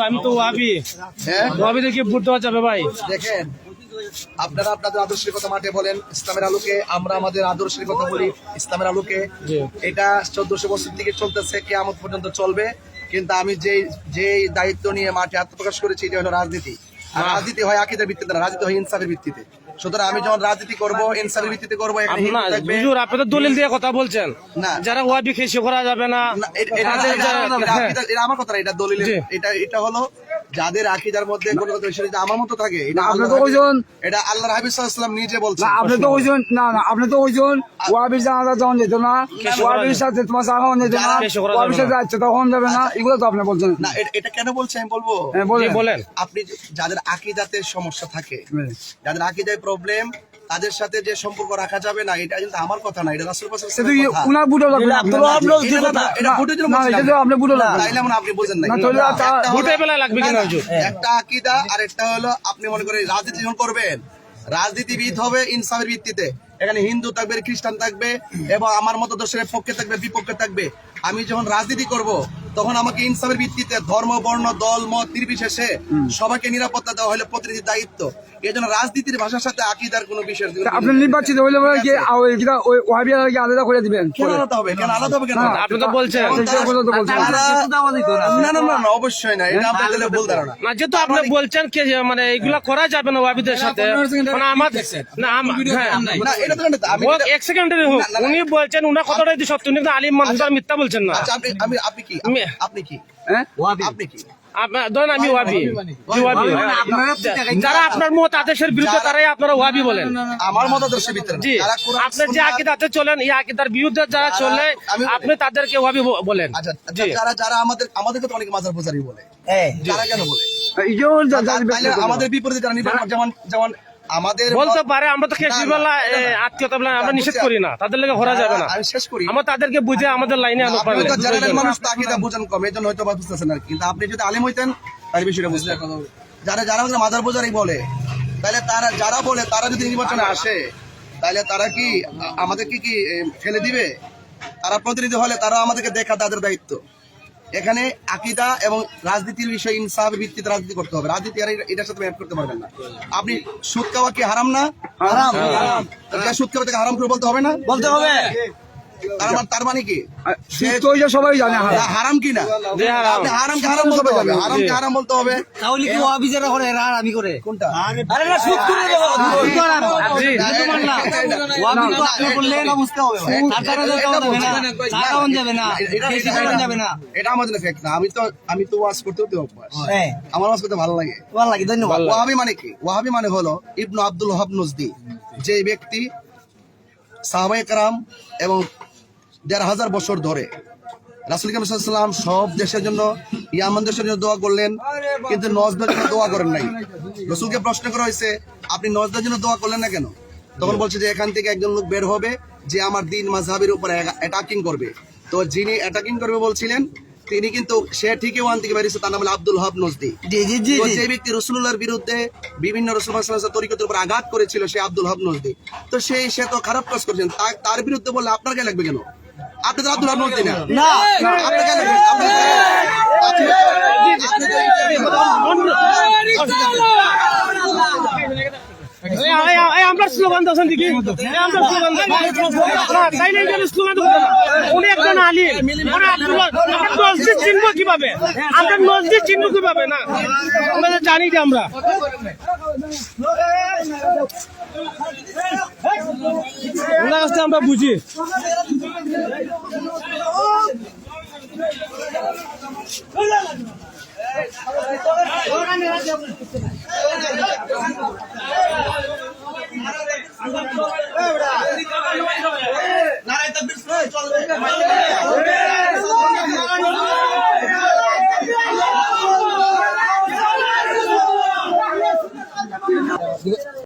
আমি তো ওয়াবি ওয়াবি দেখে ভোট দেওয়া যাবে ভাই। দেখেন, আপনারা আপনাদের আদর্শের কথা মাঠে বলেন, ইসলামের আলোকে আমরা আমাদের আদর্শের কথা বলি, ইসলামের আলোকে। এটা 1400 বছর থেকে চলতেছে, কিয়ামত পর্যন্ত চলবে। কিন্তু আমি যে দায়িত্ব নিয়ে মাঠে আত্মপ্রকাশ করেছি, এটা হলো রাজনীতি। আর রাজনীতি হয় আকীদার ভিত্তিতে না, রাজনীতি হয় ইনসাফের ভিত্তিতে। সুতরাং আমি যখন রাজনীতি করবো, ইনসাফের ভিত্তিতে করবো। আপনি তো দলিল দিয়ে কথা বলছেন না, যারা ওয়াবি খেসে করা যাবে না, এটা আমার কথা না, এটা দলিল। এটা হলো যাদের আকীদার মধ্যে কোনো আমার মতো থাকে, এটা আল্লাহর হাবিব সাল্লাল্লাহু আলাইহি ওয়াসাল্লাম নিজে বলছেন। আপনি তো ওইজন না, আপনি তো ওইজন ওয়াবির জানাজা যখন যেত না, ওয়াবির সাথে তোমার সাহায্য যেত না, ওয়াবির সাথে যাচ্ছে তখন যাবে না, এগুলো তো আপনি বলছেন না। এটা কেন বলছেন আমি বলবো, বলেন। আপনি যাদের আকীদাতে সমস্যা থাকে, যাদের আকীদায় প্রবলেম, তাদের সাথে যে সম্পর্ক রাখা যাবে না, এটা কিন্তু আমার কথা না, এটা রাসূল পাক সাল্লাল্লাহু আলাইহি ওয়াসাল্লাম উনার বুঝো লাগবে। এটা বুঝে জন্য বলছেন, এটা তো আপনি বুঝো লাগবে, তাইলে মনে আপনি বুঝেন না। বুঝে বেলা লাগবে কেন? একটা আকীদা আর একটা হলো আপনি মনে করেন রাজনীতি যখন করবেন, রাজনীতিবিদ হবে ইনসাফের ভিত্তিতে। এখানে হিন্দু থাকবে, খ্রিস্টান থাকবে, এবং আমার মতো দর্শকের পক্ষে থাকবে, বিপক্ষে থাকবে। আমি যখন রাজনীতি করব, তখন আমাকে ইনসাফের ভিত্তিতে ধর্ম, বর্ণ, দল, মত নির্বিশেষে সবাইকে নিরাপত্তা দেওয়া হলো প্রতিনিধির দায়িত্ব। এই জন্য রাজনীতির ভাষার সাথে আকীদার কোনো বিষয় আপনি নির্বাচিত হইলে আলাদা করে দিবেন। কেন আলাদা হবে? কেন আলাদা হবে? কেন আপনি তো বলছেন না না না, অবশ্যই না, এটা আপনাদের ভুল ধারণা। না, যেহেতু আপনি বলছেন মানে এগুলা করা যাবে না ওয়াবিদের সাথে, মানে আমাদের না, এটা তো এক সেকেন্ডের হোক, উনি বলছেন উনার কথাটাই সত্য, কিন্তু আলিম মানুষ মিথ্যা বলছেন না। আপনি কি আপনি কি ধরেন আমি ওয়াবি, যারা আপনার মত আদেশের বিরুদ্ধে তারাই আপনারা ওয়াবি বলেন। আমার মত আদেশের বিরুদ্ধে জি, আপনার যে আকীদাতে চলেন, এই আকীদার বিরুদ্ধে যারা চলে, আপনি তাদেরকে ওয়াবি বলেন। আচ্ছা, যারা আমাদেরকে তো অনেক মাজার পূজারি বলে, যারা কেন বলে? আমাদের বিপরীতে যারা যেমন আমাদের বলতে পারে, আমরা তো খেসিবেলা আত্মীয়তা আমরা নিষেধ করি না, তাদের লেগে ঘোরা যাবে না। আমি শেষ করি, আমরা তাদেরকে বুঝে আমাদের লাইনে আনো। মানুষ তো আকীদা বুঝেন কম, এই জন্য হয়তো বুঝতেছেন আর। কিন্তু আপনি যদি আলেম হইতেন, তাহলে বিষয়টা বুঝতেন। যারা মাজার পূজারি বলে, তাহলে যারা বলে তারা যদি নির্বাচনে আসে, তাহলে তারা কি আমাদেরকে কি ফেলে দিবে? তারা প্রতিনিধি হলে তারা আমাদেরকে দেখা তাদের দায়িত্ব। এখানে আকীদা এবং রাজনীতির বিষয়, ইনসাফ ভিত্তিতে রাজনীতি করতে হবে। রাজনীতি আর এটার সাথে ম্যাপ করতে পারবেন না। আপনি সুদ খাওয়া কি হারাম না? হারাম। সুদ খাওয়া থেকে হারাম করে বলতে হবে না? বলতে হবে। তার মানে কি সবাই জানে হারাম কি না? হারাম বলতে হবে, হারাম বলতে হবে। তাহলে কি ওয়াবি যারা করে হারামি করে কোনটা? আরে না, সুদ করে দেব, ওয়াবি তো আপনি বললেন না, বুঝতে হবে ভাই। টাকা যাবে না, বেশি যাবে না, এটা আমাদের ফ্যাক্ট না। আমি তো ওয়াজ করতে অভ্যাস, আমার ওয়াজ করতে ভালো লাগে। ধন্যবাদ। ওয়াহাবি মানে কি? ওয়াহাবি মানে হলো ইবনু আব্দুল ওয়াহাব নজদি, যে ব্যক্তি সাহাবায়ে কেরাম এবং ১,৫০০ বছর ধরে রাসূল কারীম সাল্লাল্লাহু আলাইহি ওয়াসাল্লাম সব দেশের জন্য, ইয়ামান দেশের জন্য দোয়া করলেন, কিন্তু নজদের জন্য দোয়া করেন নাই। রাসূলকে প্রশ্ন করা হয়েছে, আপনি নজদের জন্য দোয়া করলেন না কেন? তখন বলছে যে এখান থেকে একজন লোক বের হবে যে আমার দ্বীন মাযহাবের উপর অ্যাটাকিং করবে। তো যিনি অ্যাটাকিং করবে বলছিলেন, তিনি কিন্তু সে ঠিকই ওয়ান থেকে বেরিয়েছে, তার নাম হলো আব্দুল ওয়াহাব নজদি। যে ব্যক্তি রাসূলুল্লাহর বিরুদ্ধে বিভিন্ন রাসূলুল্লাহ সাল্লাল্লাহু আলাইহি ওয়াসাল্লাম তরিকতের উপর আঘাত করেছিল, সে আব্দুল ওয়াহাব নজদি। তো সে তো খারাপ কাজ করেছেন, তার বিরুদ্ধে বললে আপনার গায়ে লাগবে কেন? আপনি তো আব্দুল ওয়াহাব নজদি না, আপনার গায়ে লাগবে। আমরা স্লোগান দিচ্ছেন দেখি, আমরা স্লোগান উনি একজন আলিম, মসজিদ চিনব কিভাবে? আমরা মসজিদ চিনব কিভাবে? না, আমরা জানি যে আমরা আমরা বুঝি। নারায়ে তাকবীর চলবে।